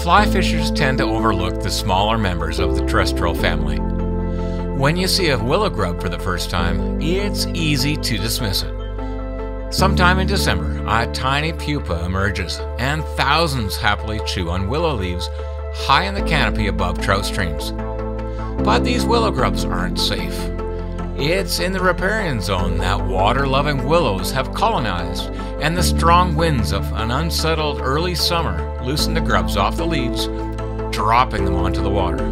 Fly fishers tend to overlook the smaller members of the terrestrial family. When you see a willow grub for the first time, it's easy to dismiss it. Sometime in December, a tiny pupa emerges, and thousands happily chew on willow leaves high in the canopy above trout streams. But these willow grubs aren't safe. It's in the riparian zone that water-loving willows have colonized, and the strong winds of an unsettled early summer loosen the grubs off the leaves, dropping them onto the water.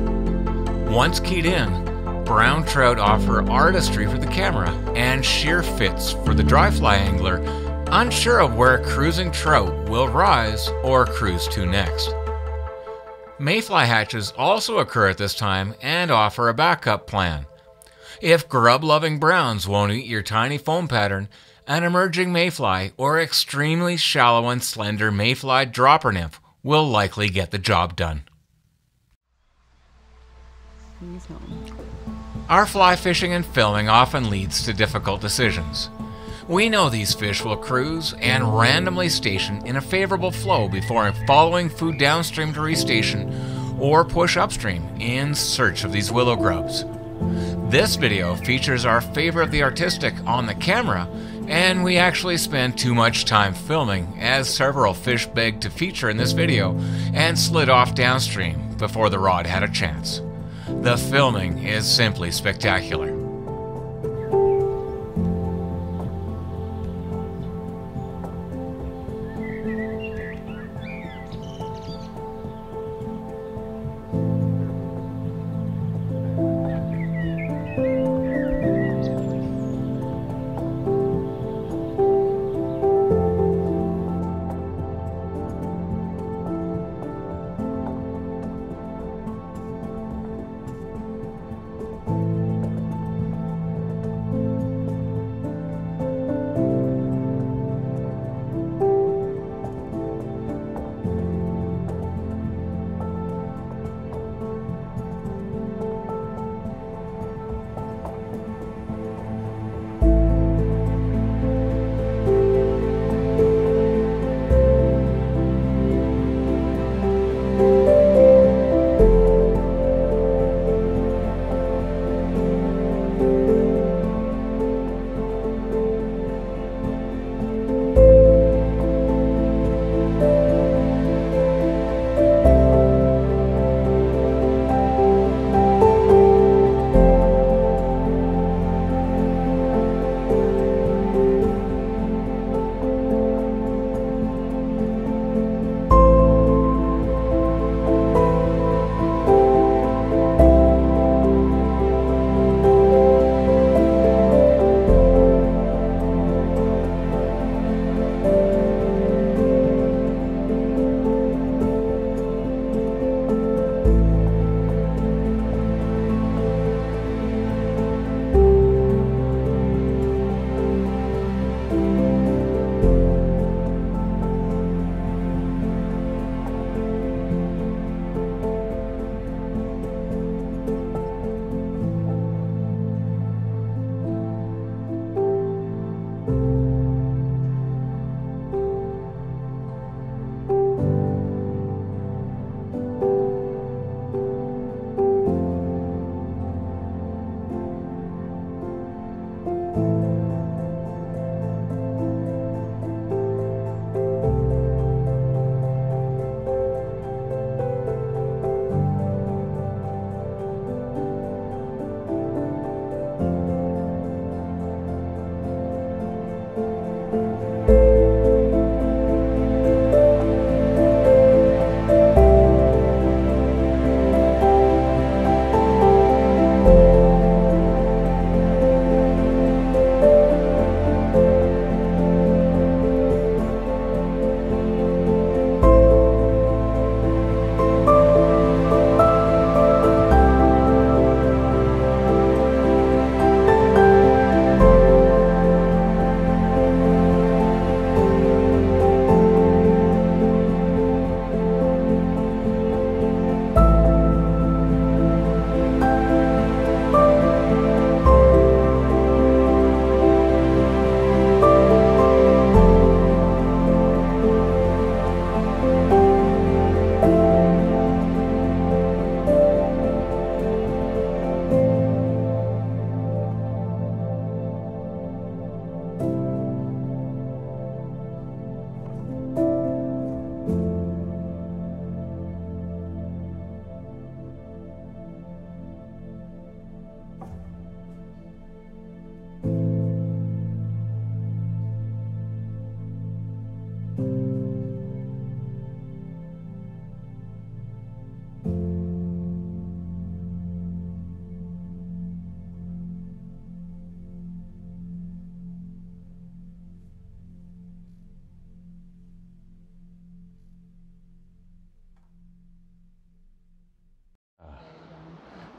Once keyed in, brown trout offer artistry for the camera and sheer fits for the dry fly angler, unsure of where a cruising trout will rise or cruise to next. Mayfly hatches also occur at this time and offer a backup plan. If grub-loving browns won't eat your tiny foam pattern, an emerging mayfly or extremely shallow and slender mayfly dropper nymph will likely get the job done. Our fly fishing and filming often leads to difficult decisions. We know these fish will cruise and randomly station in a favorable flow before following food downstream to restation or push upstream in search of these willow grubs. This video features our favorite of the artistic on the camera, and we actually spent too much time filming as several fish begged to feature in this video and slid off downstream before the rod had a chance. The filming is simply spectacular.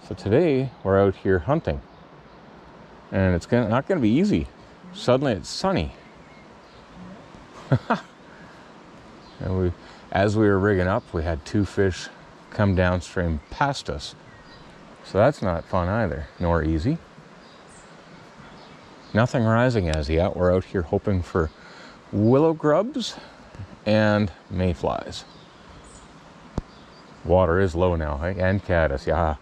So today we're out here hunting, and it's not going to be easy. Suddenly it's sunny. And as we were rigging up, we had 2 fish come downstream past us. So that's not fun either, nor easy. Nothing rising as yet. We're out here hoping for willow grubs and mayflies. Water is low now, hey? And caddis, yeah.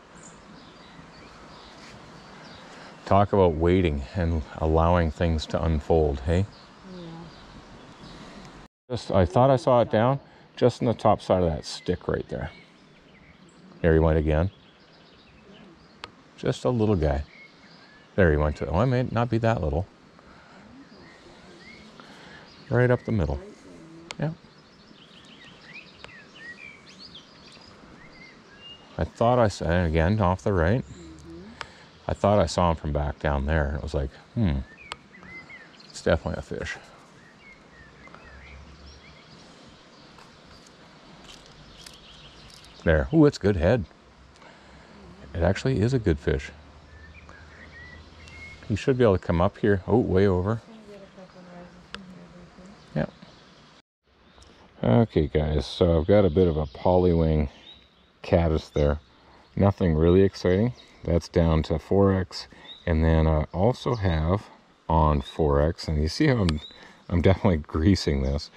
Talk about waiting and allowing things to unfold, hey? Yeah. I thought I saw it down just on the top side of that stick right there. There he went again. Just a little guy. There he went to, oh, it may not be that little. Right up the middle. Yeah. I thought I saw, and again, off the right. I thought I saw him from back down there. And it was like, it's definitely a fish. There. Ooh, it's good head. It actually is a good fish. He should be able to come up here. Oh, way over. Yeah. Okay, guys. So I've got a bit of a polywing caddis there. Nothing really exciting. That's down to 4X. And then I also have on 4X. And you see how I'm definitely greasing this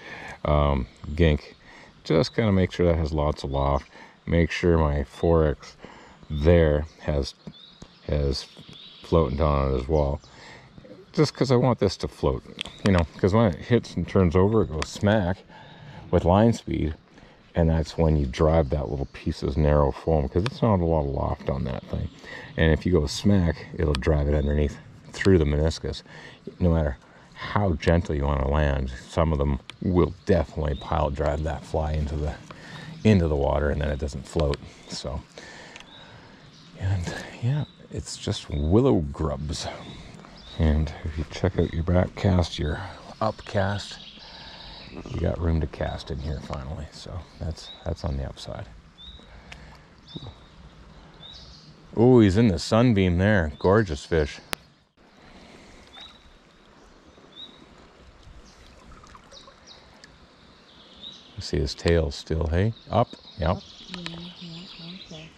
gink. Just kind of make sure that has lots of loft. Make sure my 4X there has floating on it as well, just because I want this to float, you know, because when it hits and turns over, it goes smack with line speed, and that's when you drive that little piece of narrow foam, because it's not a lot of loft on that thing, and if you go smack, it'll drive it underneath through the meniscus. No matter how gentle you want to land, some of them will definitely pile drive that fly into the water, and then it doesn't float. So, and yeah, it's just willow grubs. And if you check out your back cast, your upcast, you got room to cast in here finally. So that's on the upside. Oh, he's in the sunbeam there. Gorgeous fish. You see his tail still, hey? Up, yep. Okay.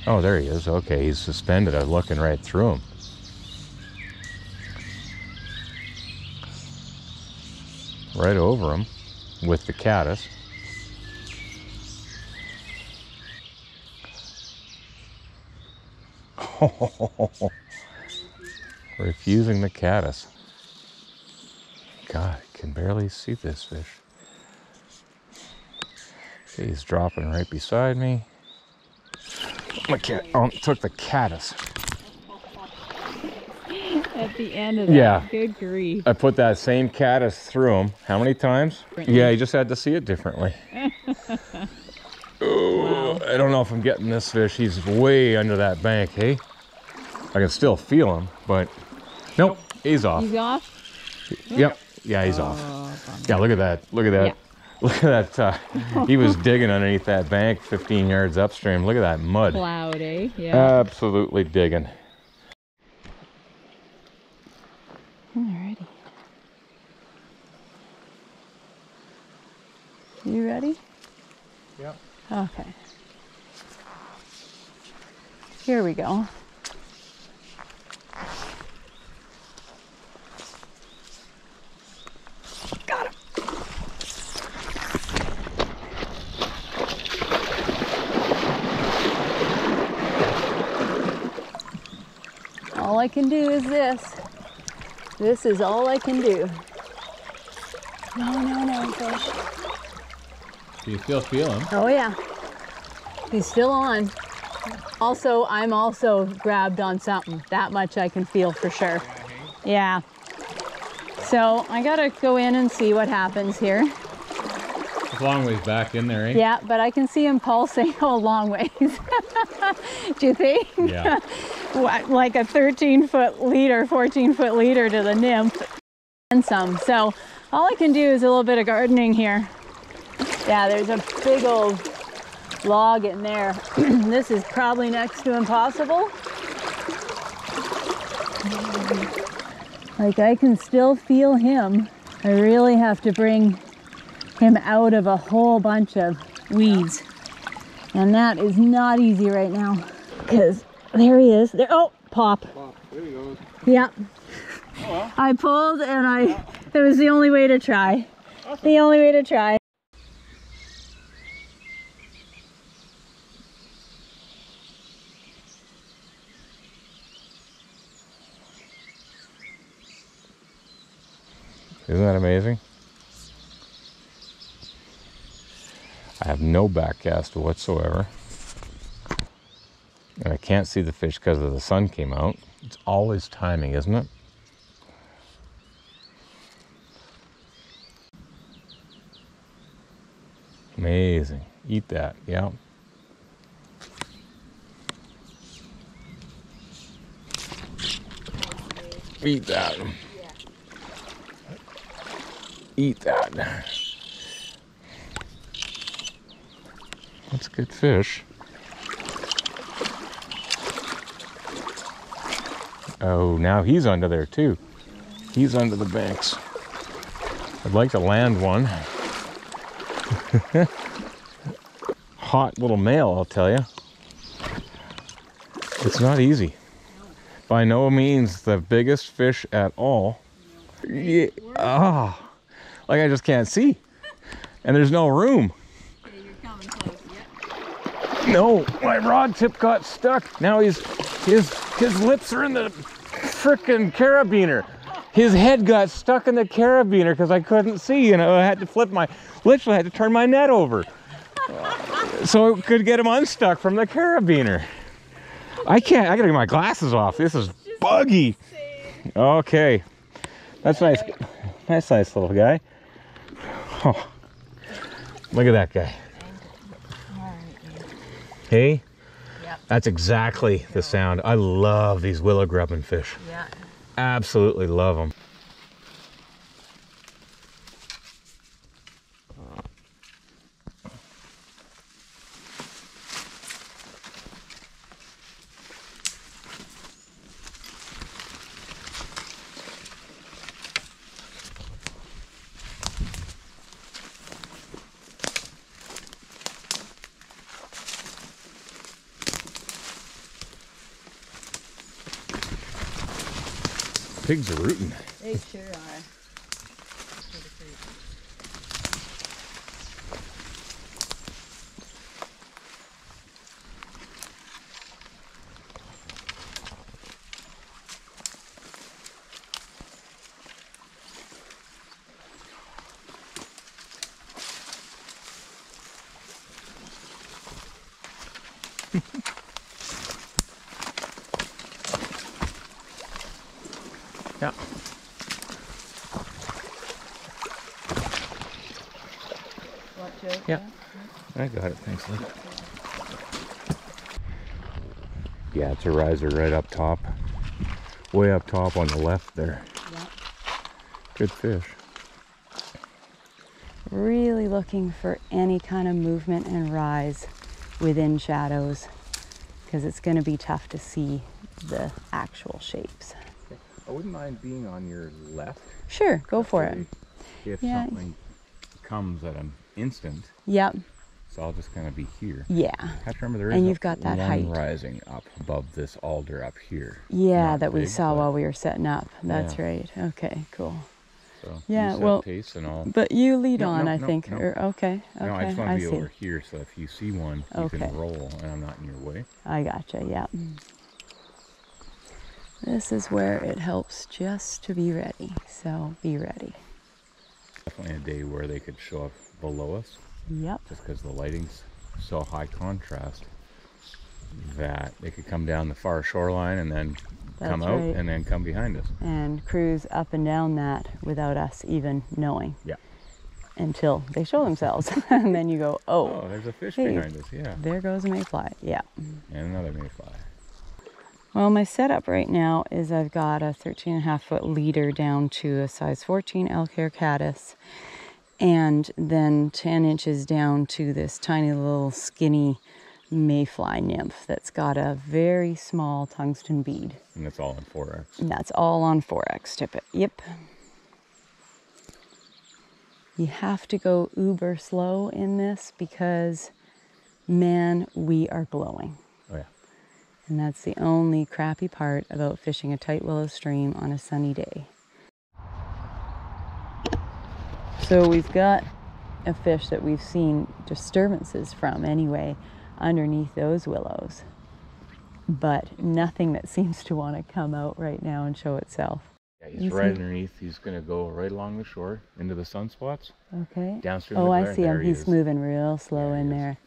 Oh, there he is. Okay, he's suspended. I'm looking right through him. Right over him with the caddis. Refusing the caddis. God, I can barely see this fish. Okay, he's dropping right beside me. My cat took the caddis. At the end of that, yeah. Good grief. I put that same caddis through him. How many times? Yeah, he just had to see it differently. Oh, wow. I don't know if I'm getting this fish. He's way under that bank, hey? I can still feel him, but nope, he's off. He's off? Yep. Yeah, he's off. Yeah, look at that. Look at that. Yeah. Look at that. He was digging underneath that bank 15 yards upstream. Look at that mud. Cloud, eh? Yeah. Absolutely digging. Alrighty. You ready? Yep. Okay. Here we go. Got him. All I can do is this. This is all I can do. No, fish. Do you still feel him? Oh yeah. He's still on. Also, I'm also grabbed on something. That much I can feel for sure. Yeah. So I gotta go in and see what happens here. It's a long ways back in there, eh? Yeah, but I can see him pulsing a long ways. Do you think? Yeah. What, like a 13-foot leader, 14-foot leader to the nymph and some. So all I can do is a little bit of gardening here. Yeah, there's a big old log in there. This is probably next to impossible. Like, I can still feel him. I really have to bring him out of a whole bunch of weeds. And that is not easy right now. Because there he is. There. Oh, pop. There he goes. Yeah. Oh, well. I pulled and it was the only way to try. Awesome. The only way to try. Isn't that amazing? I have no backcast whatsoever. And I can't see the fish because the sun came out. It's always timing, isn't it? Amazing. Eat that, yeah. Eat that. Eat that. That's a good fish. Oh, now he's under there too. He's under the banks. I'd like to land one. Hot little male, I'll tell you. It's not easy. By no means the biggest fish at all. Yeah. Ah. Like I just can't see. And there's no room. Okay, you're coming close, yep. No, my rod tip got stuck. Now his lips are in the frickin' carabiner. His head got stuck in the carabiner because I couldn't see, and I had to literally had to turn my net over. So I could get him unstuck from the carabiner. I gotta get my glasses off. This is buggy. Okay. That's nice. Nice little guy. Oh, look at that guy. Hey? Yep. That's exactly the sound. I love these willow grubbing fish. Yeah. Absolutely love them. Pigs are rooting. They sure are. Yeah. Watch out. Yeah. I got it. Thanks, Luke. Yeah, it's a riser right up top. Way up top on the left there. Yeah. Good fish. Really looking for any kind of movement and rise within shadows because it's going to be tough to see the actual shapes. I wouldn't mind being on your left. Sure, go for it. If Yeah. something comes at an instant, Yep. so I'll just kind of be here. Yeah. I have to remember there is And you've got that one height. rising up above this alder up here. Yeah, Not that we big, saw but- while we were setting up. That's Yeah. right. Okay, cool. So Yeah, you set well, pace and all. But you lead No, on, no, I no, think. no. Or, okay. No, I just want to be see. over here, so if you see one, you Okay. can roll, and I'm not in your way. I gotcha, yeah. This is where it helps just to be ready. So be ready. Definitely a day where they could show up below us, Yep. just because the lighting's so high contrast that they could come down the far shoreline and then come That's out right. and then come behind us. And cruise up and down that without us even knowing. Yeah. Until they show themselves. And then you go, Oh, there's a fish hey, behind us, yeah. there goes a mayfly. Yeah. And another mayfly. Well, my setup right now is I've got a 13.5-foot leader down to a size 14 elk hair caddis. and then 10 inches down to this tiny little skinny mayfly nymph that's got a very small tungsten bead. And it's all on 4X. And that's all on 4X tippet. Yep. You have to go uber slow in this because, man, we are glowing. Oh yeah. And that's the only crappy part about fishing a tight willow stream on a sunny day. So we've got a fish that we've seen disturbances from anyway underneath those willows, but nothing that seems to want to come out right now and show itself. Yeah, he's right underneath. He's going to go right along the shore into the sunspots. Okay. Downstream. Oh, I see him. He's moving real slow in there.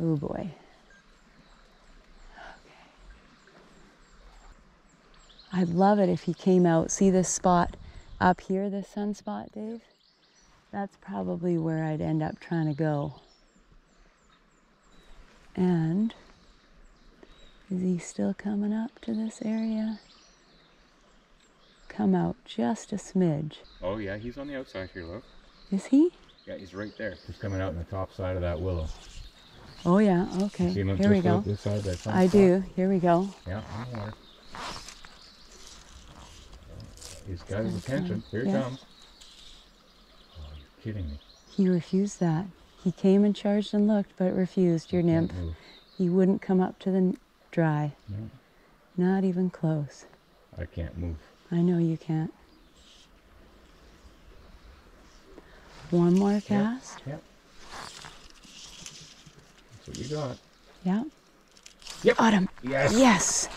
Oh boy. Okay. I'd love it if he came out. See this spot up here, this sunspot, Dave? That's probably where I'd end up trying to go. And is he still coming up to this area? Come out just a smidge. Oh yeah, he's on the outside here, look. Is he? Yeah, he's right there. He's coming out on the top side of that willow. Oh yeah, okay. See him Here we go. This side, that I do. Here we go. Yeah, on the water. He's got his attention. Here he comes. Oh, you're kidding me. He refused that. He came and charged and looked, but refused, your nymph. He wouldn't come up to the dry. No. Not even close. I can't move. I know you can't. One more cast. Yep. That's what you got. Yeah. Yep. Got him. Yes. Yes.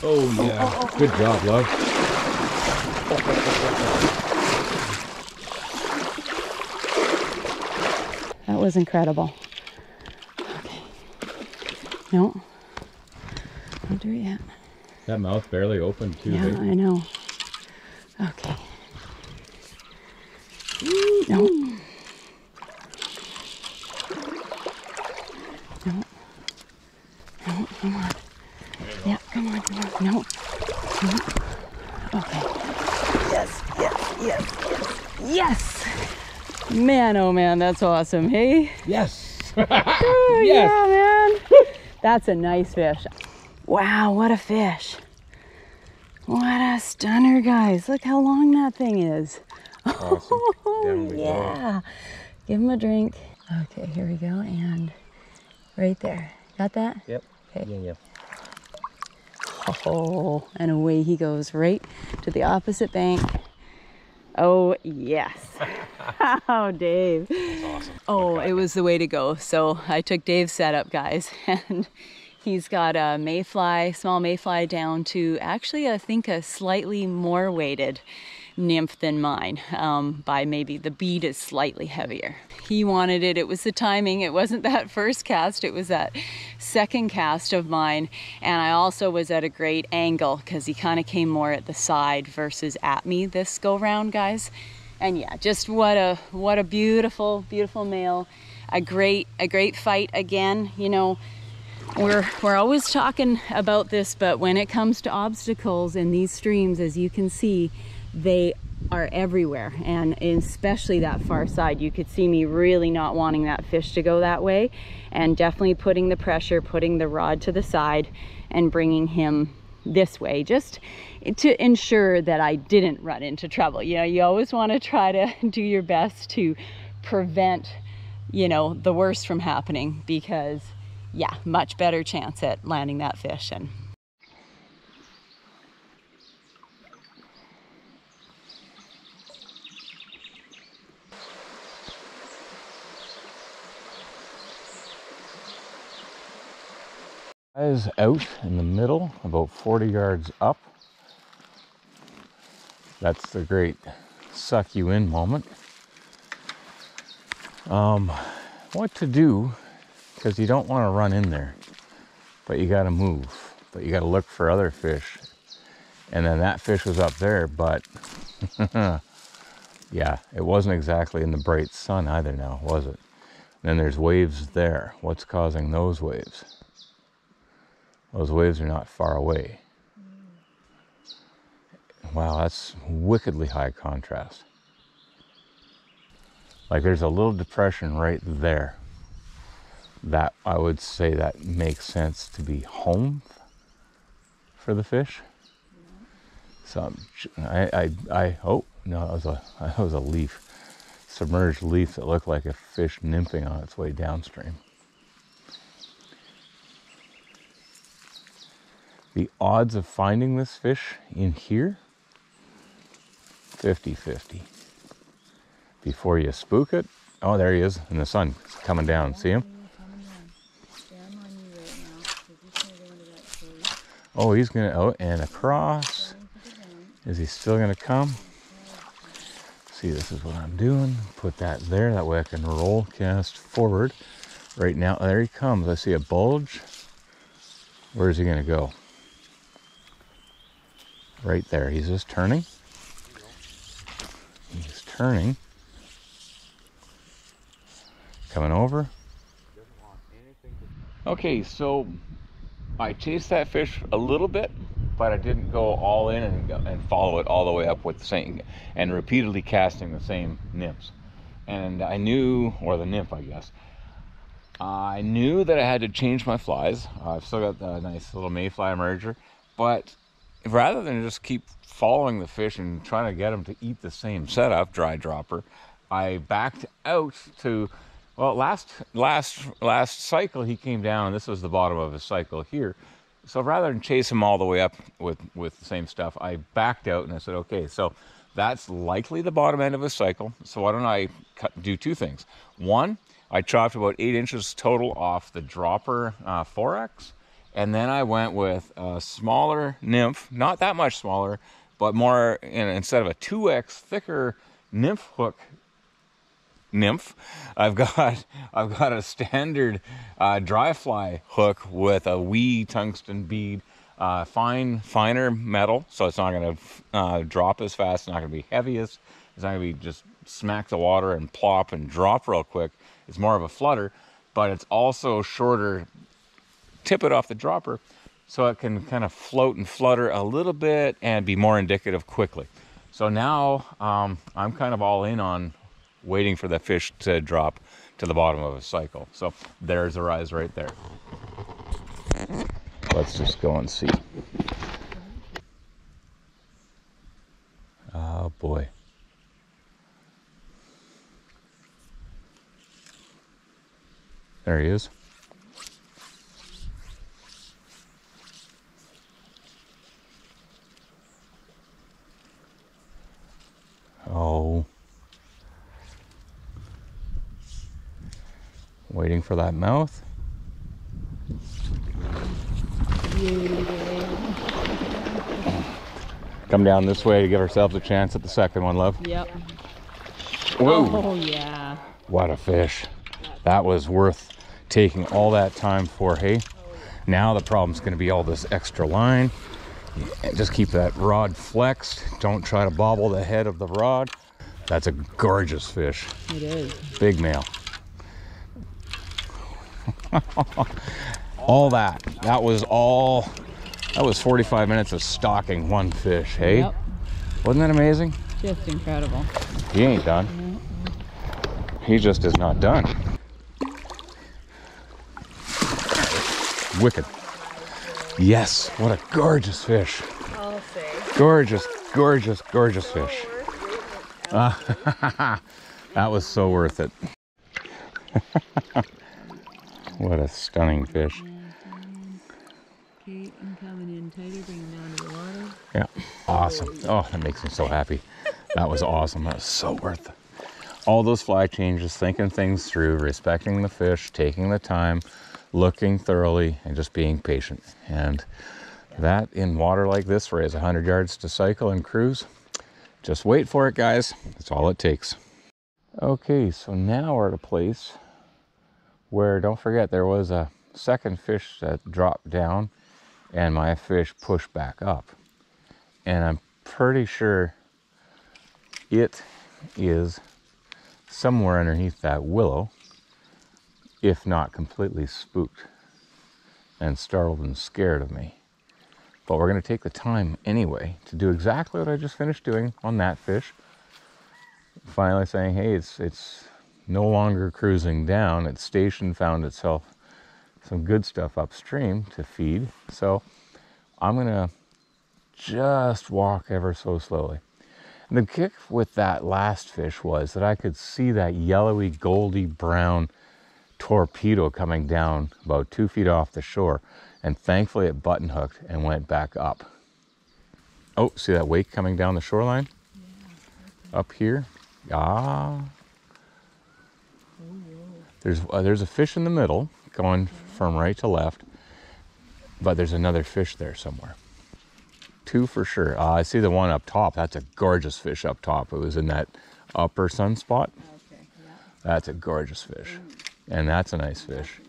Oh yeah. Good job, love. That was incredible. Okay. No. Don't do it yet. That mouth barely opened too. Yeah, I know. Okay. No. No. No, come on. Yeah, come on, come on. No. No. Okay. Yes, yes, yes, yes. Yes! Man, oh man, that's awesome, hey? Yes! Oh, Yes! Yeah, man. That's a nice fish. Wow, what a fish. What a stunner, guys. Look how long that thing is. Awesome. Oh, yeah. Give him a drink. Okay, here we go. And right there. Got that? Yep. Okay. Yeah, yeah. Oh, and away he goes right to the opposite bank. Oh, yes. Oh, Dave. That's awesome. Oh, it was the way to go. So I took Dave's setup, guys, and he's got a mayfly, small mayfly down to actually, I think, a slightly more weighted nymph than mine. By maybe the bead is slightly heavier. He wanted it. It was the timing. It wasn't that first cast. It was that second cast of mine. And I also was at a great angle because he kind of came more at the side versus at me this go round, guys. And yeah, just what a beautiful, beautiful male. A great fight again. You know, we're always talking about this, but when it comes to obstacles in these streams, as you can see, they are everywhere, and especially that far side. You could see me really not wanting that fish to go that way, and definitely putting the pressure, putting the rod to the side and bringing him this way, just to ensure that I didn't run into trouble. You know, you always want to try to do your best to prevent, you know, the worst from happening, because yeah, much better chance at landing that fish. And Is out in the middle, about 40 yards up. That's the great suck you in moment. What to do, because you don't want to run in there, but you got to move, but you got to look for other fish. And then that fish was up there, but yeah, it wasn't exactly in the bright sun either now, was it? And then there's waves there. What's causing those waves? Those waves are not far away. Wow, that's wickedly high contrast. Like there's a little depression right there that I would say that makes sense to be home for the fish. So oh no, that was a leaf, submerged leaf that looked like a fish nymphing on its way downstream. The odds of finding this fish in here, 50-50. Before you spook it, oh, there he is in the sun. It's coming down. See him? Oh, he's gonna, oh, and across. Is he still gonna come? See, this is what I'm doing. Put that there, that way I can roll cast forward. Right now, there he comes. I see a bulge. Where's he gonna go? Right there. He's just turning. He's turning. Coming over. Okay, so I chased that fish a little bit, but I didn't go all in and follow it all the way up with the same, and repeatedly casting the same nymphs. And I knew, or the nymph, I guess, I knew that I had to change my flies. I've still got the nice little mayfly emerger, but rather than just keep following the fish and trying to get them to eat the same setup, dry dropper, I backed out to, well, last cycle he came down. This was the bottom of his cycle here. So rather than chase him all the way up with the same stuff, I backed out and I said, okay, so that's likely the bottom end of his cycle. So why don't I do two things? One, I chopped about 8 inches total off the dropper 4X. And then I went with a smaller nymph, not that much smaller, but more, instead of a 2X thicker nymph hook nymph, I've got a standard dry fly hook with a wee tungsten bead, finer metal, so it's not going to drop as fast. It's not going to be heaviest. It's not going to be just smack the water and plop and drop real quick. It's more of a flutter, but it's also shorter. Tip it off the dropper so it can kind of float and flutter a little bit and be more indicative quickly. So now I'm kind of all in on waiting for the fish to drop to the bottom of a cycle. So there's a rise right there. Let's just go and see. Oh boy. There he is. Oh, waiting for that mouth. Come down this way to give ourselves a chance at the second one, love. Yep. Whoa. Oh, yeah. What a fish. That was worth taking all that time for, hey? Now the problem's going to be all this extra line. And just keep that rod flexed. Don't try to bobble the head of the rod. That's a gorgeous fish. It is. Big male. All that. That was 45 minutes of stalking one fish, hey? Yep. Wasn't that amazing? Just incredible. He ain't done. He just is not done. Wicked. Yes, what a gorgeous fish. I'll say. Gorgeous, gorgeous, gorgeous fish. That was so worth it. What a stunning fish. Okay, I'm coming in tighter, bring him down to the water. Yeah, awesome. Oh, that makes me so happy. That was awesome. That was so worth it. All those fly changes, thinking things through, respecting the fish, taking the time, looking thoroughly, and just being patient. And that in water like this, where it's 100 yards to cycle and cruise, just wait for it, guys. That's all it takes. Okay, so now we're at a place where, don't forget, there was a second fish that dropped down and my fish pushed back up. And I'm pretty sure it is somewhere underneath that willow, if not completely spooked and startled and scared of me. But we're going to take the time anyway to do exactly what I just finished doing on that fish. Finally saying, hey, it's no longer cruising down. Its station found itself some good stuff upstream to feed. So I'm gonna just walk ever so slowly. And the kick with that last fish was that I could see that yellowy, goldy brown torpedo coming down about 2 feet off the shore. And thankfully it button hooked and went back up. Oh, see that wake coming down the shoreline? Yeah. Up here. Ah. There's a fish in the middle going from right to left, but there's another fish there somewhere. 2 for sure. I see the one up top. That's a gorgeous fish up top. It was in that upper sunspot. Okay, yeah. That's a gorgeous fish. And that's a nice fish.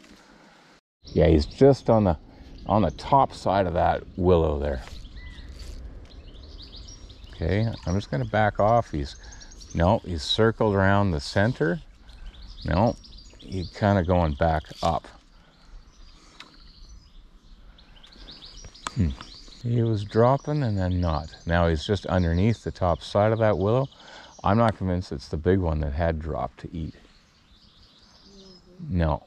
Yeah, he's just on the top side of that willow there. Okay, I'm just gonna back off. He's circled around the center. No, he's kind of going back up. He was dropping and then not. Now he's just underneath the top side of that willow. I'm not convinced it's the big one that had dropped to eat. No.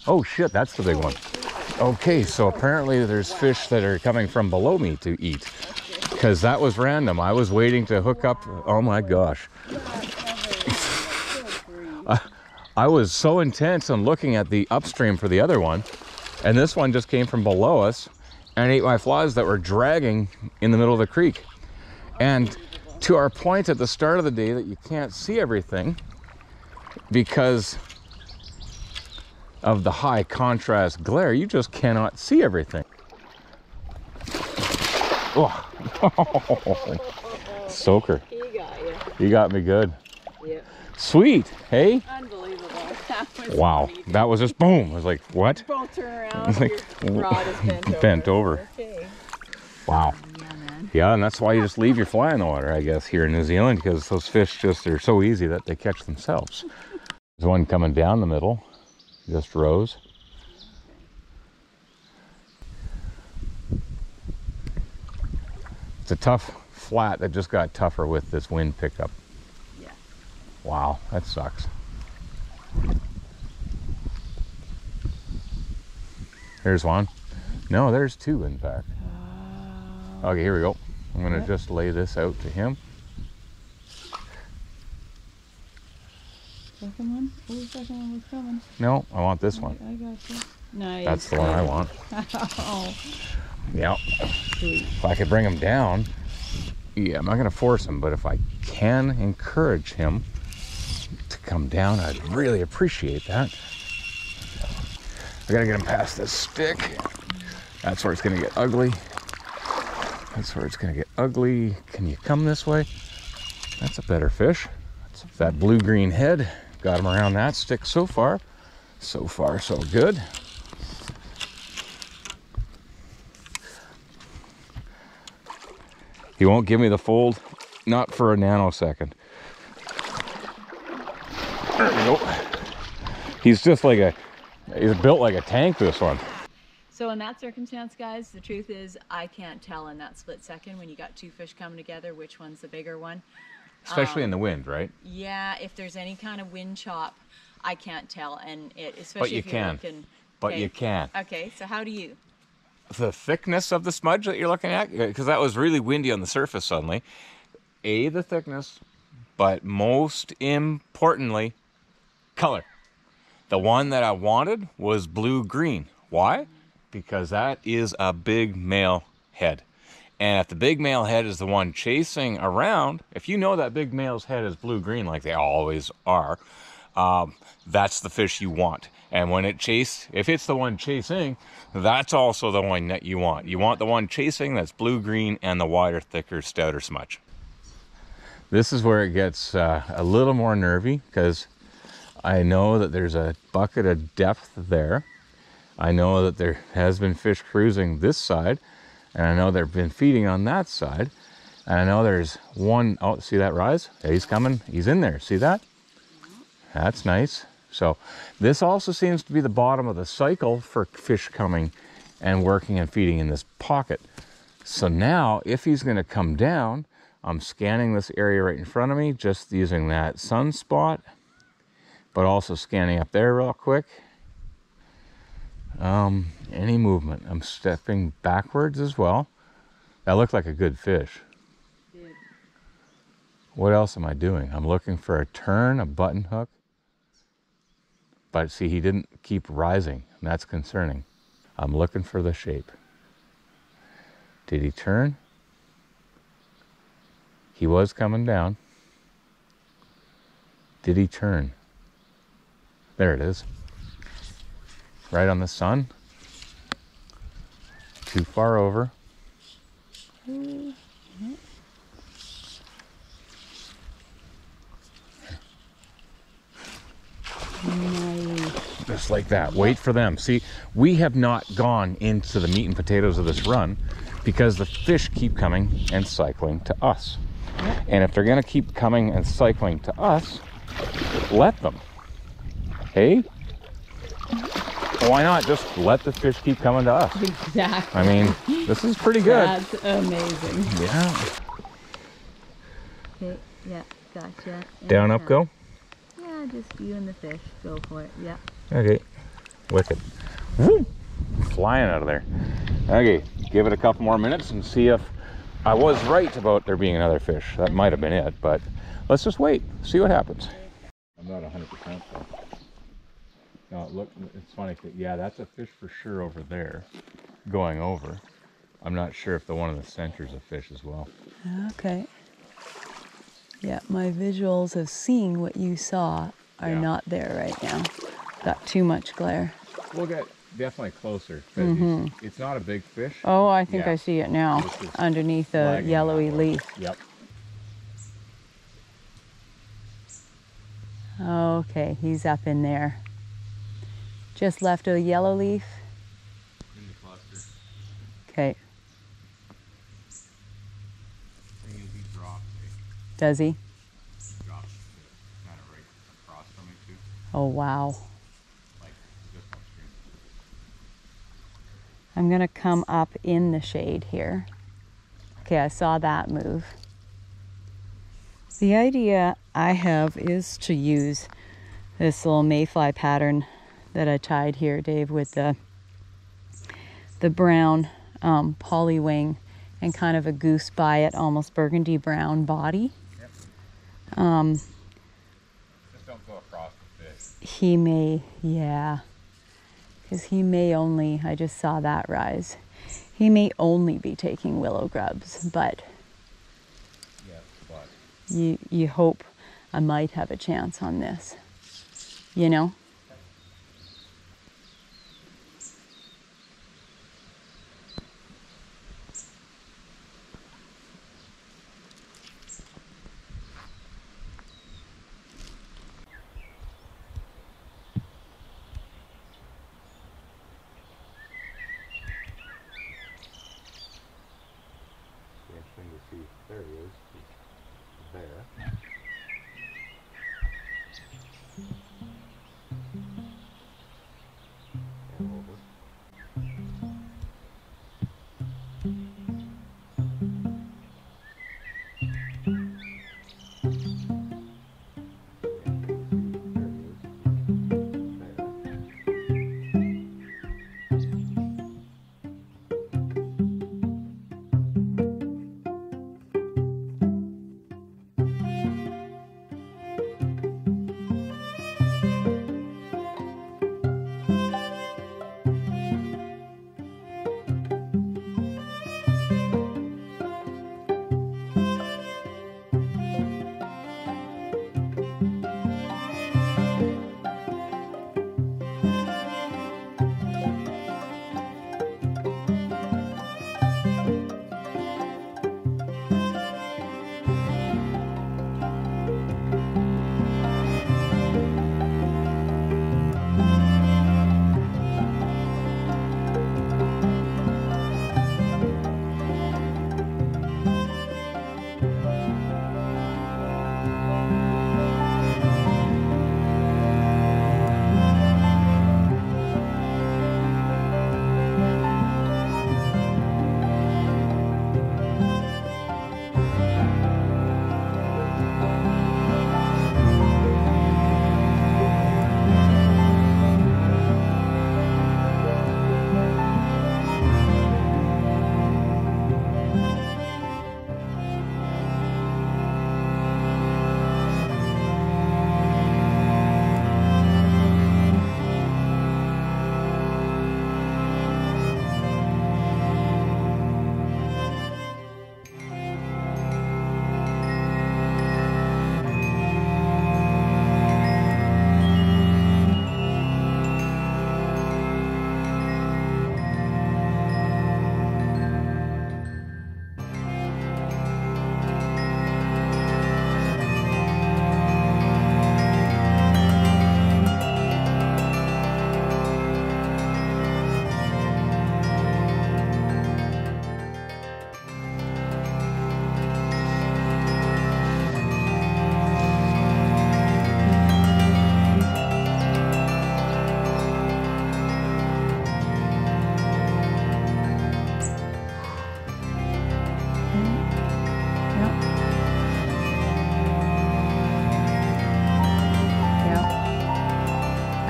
Oh shit, that's the big one. Okay, so apparently there's fish that are coming from below me to eat. Because that was random. I was waiting to hook up. Oh my gosh. I was so intense on looking at the upstream for the other one. And this one just came from below us and ate my flies that were dragging in the middle of the creek. And to our point at the start of the day that you can't see everything because of the high contrast glare, you just cannot see everything. Oh. Soaker. He got you. He got me good. Yep. Sweet, hey? Unbelievable. That was wow. Sweet. That was just boom. I was like, what? Both turn around. Like, your rod is bent over. Okay. Wow. Yeah, man. Yeah, and that's why you just leave your fly in the water, I guess, here in New Zealand, because those fish just are so easy that they catch themselves. There's one coming down the middle, just rose. It's a tough flat that just got tougher with this wind pickup. Yeah. Wow, that sucks. There's one. No, there's 2 in fact. Okay, here we go. I'm gonna just lay this out to him. Second one? Oh, the second one was coming. No, I want this one. I got you. Nice. That's the one I want. Oh. Yeah. Sweet. If I could bring him down, yeah, I'm not gonna force him, but if I can encourage him to come down, I'd really appreciate that. I gotta get him past this stick. That's where it's gonna get ugly. That's where it's gonna get ugly. Can you come this way? That's a better fish. That's that blue-green head. Got him around that stick so far. So far, so good. He won't give me the fold, not for a nanosecond. There we go. He's just like he's built like a tank, this one. So in that circumstance, guys, the truth is I can't tell in that split second when you got 2 fish coming together, which one's the bigger one. Especially in the wind, right? Yeah, if there's any kind of wind chop, I can't tell. And especially if you're looking. But you can. Okay, so how do you? The thickness of the smudge that you're looking at, because that was really windy on the surface suddenly. The thickness, but most importantly, color. The one that I wanted was blue-green. Why? Because that is a big male head. And if the big male head is the one chasing around, if you know that big male's head is blue-green like they always are, that's the fish you want. And when if it's the one chasing, that's also the one that you want. You want the one chasing that's blue-green and the wider, thicker, stouter smudge. This is where it gets a little more nervy, because I know that there's a bucket of depth there. I know that there has been fish cruising this side, and I know they've been feeding on that side. And I know there's one, oh, see that rise? Yeah, he's coming, he's in there, see that? That's nice. So this also seems to be the bottom of the cycle for fish coming and working and feeding in this pocket. So now, if he's gonna come down, I'm scanning this area right in front of me, just using that sunspot but also scanning up there real quick. Any movement. I'm stepping backwards as well. That looked like a good fish. What else am I doing? I'm looking for a turn, a button hook. But see, he didn't keep rising, and that's concerning. I'm looking for the shape. Did he turn? He was coming down. Did he turn? There it is. Right on the sun. Too far over. Just like that. Wait for them. See, we have not gone into the meat and potatoes of this run because the fish keep coming and cycling to us. And if they're going to keep coming and cycling to us, let them. Hey? Why not just let the fish keep coming to us? Exactly. I mean, this is pretty good. That's amazing. Yeah. Okay, yeah, gotcha. Down, up, go? Yeah, just you and the fish. Go for it. Yeah. Okay. Wicked. Woo! Flying out of there. Okay, give it a couple more minutes and see if I was right about there being another fish. That might have been it, but let's just wait, see what happens. I'm not 100% though. No, look, it's funny. Yeah, that's a fish for sure over there, going over. I'm not sure if the one in the center is a fish as well. Okay. Yeah, my visuals of seeing what you saw are not there right now. Got too much glare. We'll get definitely closer. It's not a big fish. Oh, I think I see it now, underneath the yellowy leaf. Yep. Okay, he's up in there. Just left a yellow leaf. In the cluster. Okay. Thing is, he drops it. Does he? He drops it kind of right across from me too. Oh, wow. Like this one stream. I'm gonna come up in the shade here. Okay, I saw that move. The idea I have is to use this little mayfly pattern that I tied here, Dave, with the brown poly wing and kind of a goose by it, almost burgundy brown body. Yep. Just don't go across the fish. He may, yeah, because he may only, I just saw that rise. He may only be taking willow grubs, but you hope I might have a chance on this, you know? Interesting to see. There he is. He's there.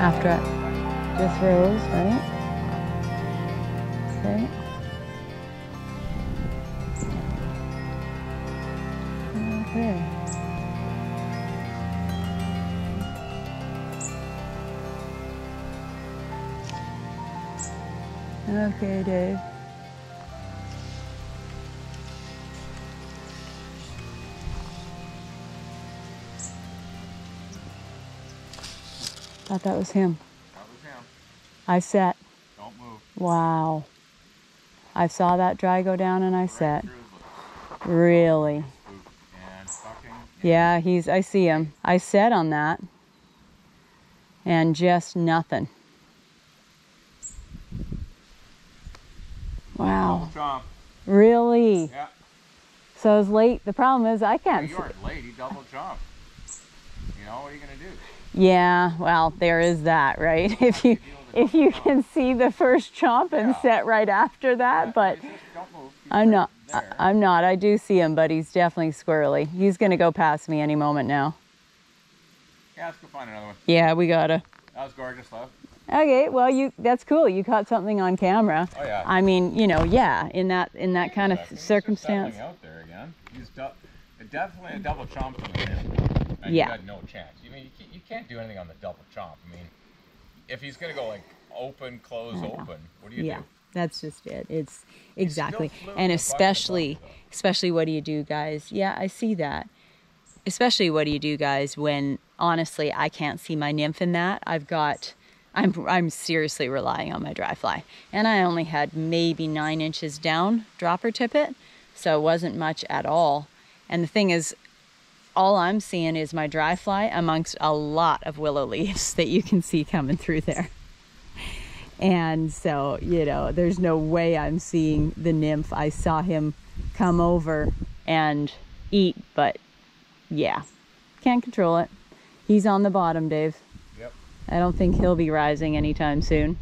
after it just rose, right? Okay. Okay. Okay, Dave. Thought that was him. That was him. I set. Don't move. Wow. I saw that dry go down and I set. Through. Really? And fucking. Yeah, I see him. I set on that. And just nothing. Wow. Double chomp. Really? Yeah. So I was late. The problem is I can't You aren't late. He double chomped. You know, what are you going to do? Yeah, well, there is that, right? If you can see the first chomp and set right after that, but I'm not. I do see him, but he's definitely squirrely. He's gonna go past me any moment now. Yeah, let's go find another one. Yeah, we gotta. That was gorgeous, love. Okay, well, that's cool. You caught something on camera. Oh yeah. I mean, yeah, in that kind of circumstance. He's out there again. He's definitely a double chomp from him. And Yeah. You had no chance. I mean, you can't do anything on the double chomp. I mean, if he's gonna go like open, close, open, what do you do? That's just it. It's exactly. And especially what do you do, guys? Yeah, I see that. Especially what do you do, guys, when honestly I can't see my nymph in that. I'm seriously relying on my dry fly. And I only had maybe 9 inches down dropper tippet, so it wasn't much at all. And the thing is, all I'm seeing is my dry fly amongst a lot of willow leaves that you can see coming through there. And so, there's no way I'm seeing the nymph. I saw him come over and eat, but yeah, can't control it. He's on the bottom, Dave. Yep. I don't think he'll be rising anytime soon.